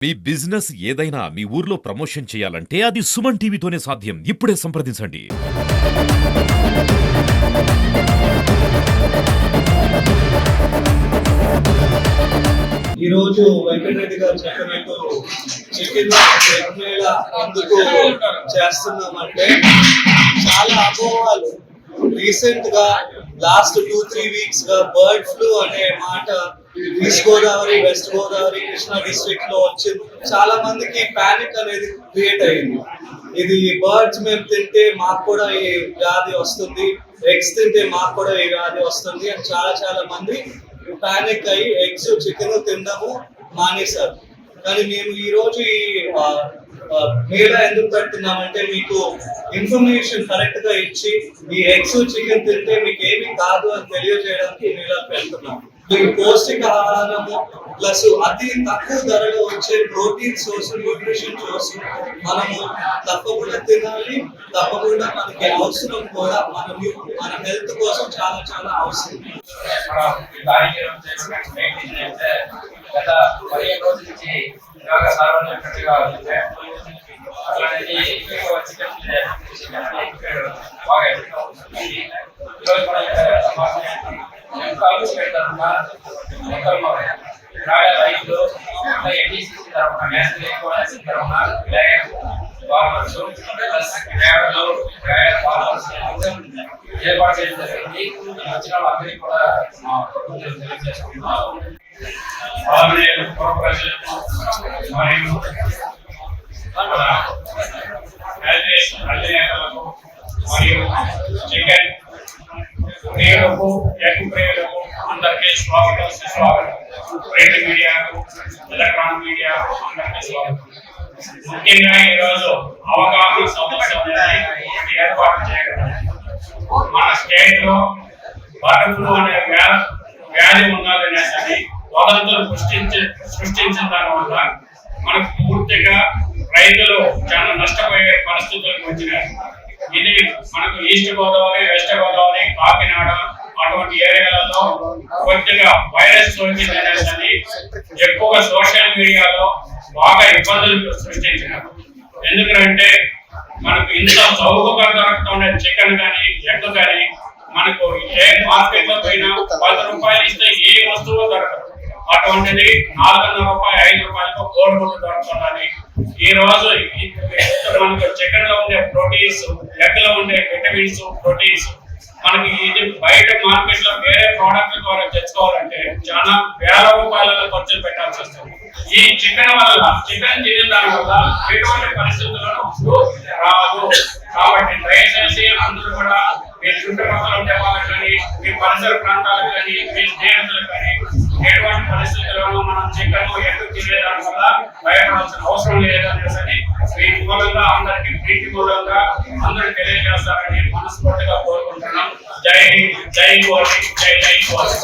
మీ business ఏదైనా మీ ఊర్లో promotion చేయాలంటే అది సుమన్ టీవీతోనే సాధ్యం. ఇప్పుడే సంప్రదించండి. ఈరోజు వెంకటరెడ్డి గారు చెప్పినట్టు చికెన్ ఎందుకు చేస్తున్నామంటే చాలా అపోహలు రీసెంట్ గా లాస్ట్ 2-3 వీక్స్ గా బర్డ్ ఫ్లూ అనే మాట east Godavari, west Godavari, Krishna district లో వచ్చింది. చాలా మందికి పానిక్ అనేది క్రియేట్ అయింది. ఇది బర్డ్స్ మేము తింటే మాకు కూడా ఈ వ్యాధి వస్తుంది, ఎగ్స్ తింటే మాకు కూడా ఈ వ్యాధి వస్తుంది అని చాలా మంది పానిక్ అయ్యి ఎగ్స్ చికెన్ తినడము మానేశారు. కానీ మేము ఈ రోజు ఈ మేళా ఎందుకు పెడుతున్నామంటే మీకు ఇన్ఫర్మేషన్ కరెక్ట్ గా ఇచ్చి ఈ ఎగ్స్ చికెన్ తింటే మీకు ఏమీ కాదు అని తెలియజేయడానికి ఈ మేళా పెడుతున్నాం. ఈ పౌష్టికాహారము ప్లస్ అతి తక్కువ ధరలో వచ్చే ప్రోటీన్ సోర్స్, న్యూట్రిషన్ సోర్స్ మనము తప్పకుండా తినాలి. తప్పకుండా మనకి అవసరం కూడా మన హెల్త్ కోసం చాలా అవసరం. గత 15 రోజుల నుంచి బాగా సార్వత్రికంగా అలానే బాగా ఈరోజు మనం పెడతారుగా మొత్తం రైతులు ఎన్టీసీసీ తరఫున నేషనల్ ఎన్ఫోర్స్మెంట్ తరఫున ఫార్మర్స్ ఏర్పాటు చేయడం జరిగింది. వచ్చిన వాళ్ళందరికీ కూడా మా ప్రభుత్వం తెలియజేసుకుంటున్నాం. ప్రజలకు మరియు అధినేతలకు మరియు చికెన్ ప్రియులకు, ఎగ్ ప్రియులకు అందరికీ స్వాగతం, సుస్వాగతం. ప్రింట్ మీడియాకు, ఎలక్ట్రానిక్ మీడియా అందరికీ స్వాగతం. ముఖ్యంగా ఈరోజు అవగాహన సదస్సు ఏర్పాటు చేయడం. మన స్టేట్ లో బర్డ్ ఫ్లూ అనే వ్యాధి ఉన్నదనేసి వదంతులు సృష్టించిన దానివల్ల మనకు పూర్తిగా రైతులు చాలా నష్టపోయే పరిస్థితులకు వచ్చినాయి. ఇది మనకు ఈస్ట్ గోదావరి, వెస్ట్ గోదావరి, కాకినాడ అటువంటి ఏరియాలలో కొద్దిగా వైరస్ సోకిందనేసి ఎక్కువగా సోషల్ మీడియాలో బాగా ఇబ్బందులు సృష్టించినారు. ఎందుకంటే మనకు ఇంత చౌకగా దొరుకుతున్న చికెన్ కానీ, ఎగ్ కానీ మనకు ఏ మార్కెట్ లో పోయినా 10 రూపాయలు ఇస్తే ఏ వస్తువు దొరకదు. అటువంటిది 4.5 రూపాయలు, 5 రూపాయలకు కోడిగుడ్డు దొరుకుతున్నది. ఈ రోజు మనకు చికెన్ లో ఉండే ప్రోటీన్స్, ఎగ్ లో ఉండే విటమిన్స్, ప్రోటీన్స్ మనకి ఇది బయట మార్కెట్ లో వేరే ప్రోడక్ట్ ద్వారా తెచ్చుకోవాలంటే చాలా వేల రూపాయలలో ఖర్చులు పెట్టాల్సి వస్తుంది. ఈ చికెన్ తినే దాని వల్ల ఎటువంటి పరిస్థితులను రాదు. కాబట్టి దయచేసి అందరూ కూడా మీ చుట్టుపక్కల ఉండే వాళ్ళకి కానీ, మీ పరిసర ప్రాంతాలకు కానీ, మీ స్నేహితులకు కానీ ఎటువంటి పరిస్థితుల్లోనూ మనం చికెన్, ఎగ్ తినేదాని వల్ల భయపడాల్సిన అవసరం లేదనేసి మీ మూలంగా అందరికీ ప్రీతి మూలంగా అందరూ తెలియజేస్తారని మనస్ఫూర్తిగా కోరుకుంటున్నాం. జై హింద్, జై గోరి, జై గోరి.